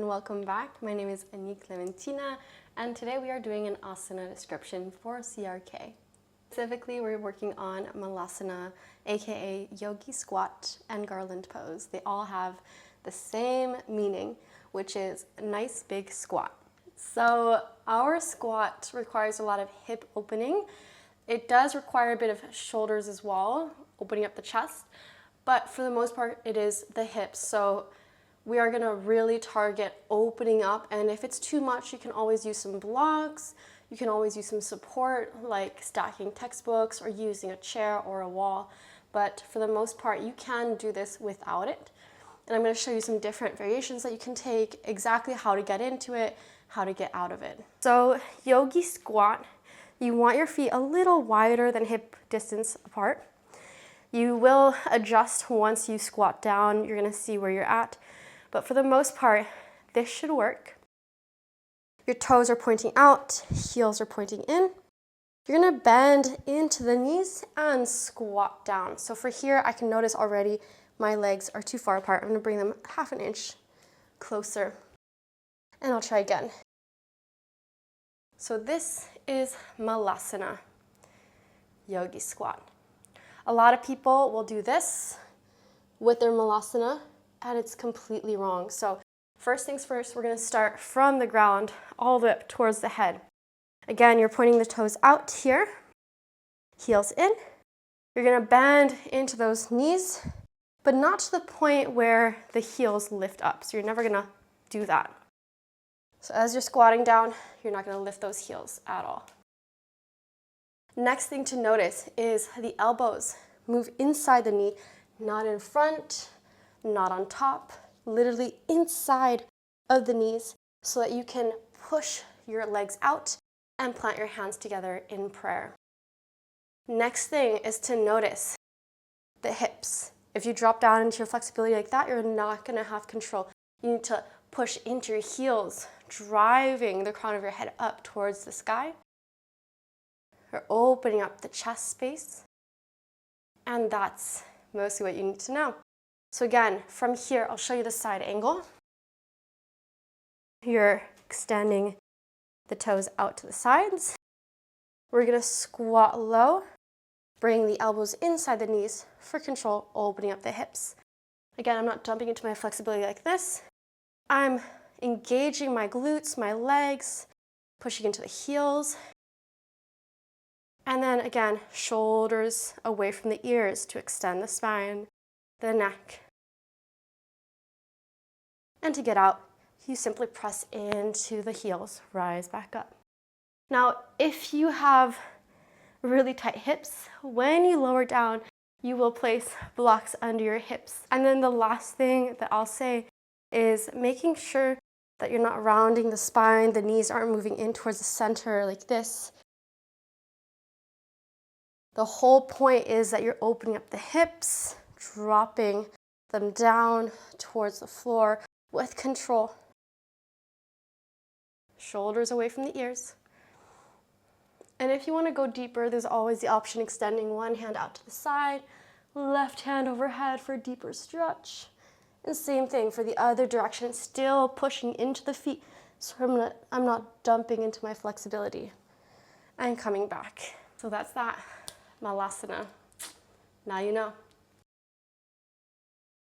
welcome back. My name is Anik and today we are doing an asana description for CRK. Specifically, we're working on Malasana, aka Yogi Squat and Garland Pose. They all have the same meaning, which is a nice big squat. So our squat requires a lot of hip opening. It does require a bit of shoulders as well, opening up the chest, but for the most part, it is the hips. So we are gonna really target opening up, and if it's too much, you can always use some blocks. You can always use some support, like stacking textbooks or using a chair or a wall. But for the most part, you can do this without it. And I'm gonna show you some different variations that you can take, exactly how to get into it, how to get out of it. So Yogi Squat, you want your feet a little wider than hip distance apart. You will adjust once you squat down. You're gonna see where you're at. But for the most part, this should work. Your toes are pointing out, heels are pointing in. You're gonna bend into the knees and squat down. So for here, I can notice already my legs are too far apart. I'm gonna bring them half an inch closer. And I'll try again. So this is Malasana, Yogi Squat. A lot of people will do this with their Malasana, and it's completely wrong. So first things first, we're gonna start from the ground all the way up towards the head. Again, you're pointing the toes out here, heels in. You're gonna bend into those knees, but not to the point where the heels lift up. So you're never gonna do that. So as you're squatting down, you're not gonna lift those heels at all. Next thing to notice is the elbows move inside the knee, not in front, not on top, literally inside of the knees so that you can push your legs out and plant your hands together in prayer. Next thing is to notice the hips. If you drop down into your flexibility like that, you're not gonna have control. You need to push into your heels, driving the crown of your head up towards the sky. You're opening up the chest space. And that's mostly what you need to know. So again, from here, I'll show you the side angle. You're extending the toes out to the sides. We're gonna squat low, bring the elbows inside the knees for control, opening up the hips. Again, I'm not jumping into my flexibility like this. I'm engaging my glutes, my legs, pushing into the heels. And then again, shoulders away from the ears to extend the spine, the neck. And to get out, you simply press into the heels, rise back up. Now, if you have really tight hips, when you lower down, you will place blocks under your hips. And then the last thing that I'll say is making sure that you're not rounding the spine, the knees aren't moving in towards the center like this. The whole point is that you're opening up the hips, dropping them down towards the floor with control. Shoulders away from the ears. And if you want to go deeper, there's always the option extending one hand out to the side, left hand overhead for a deeper stretch. And same thing for the other direction, still pushing into the feet. So I'm not dumping into my flexibility. And coming back. So that's that. Malasana. Now you know.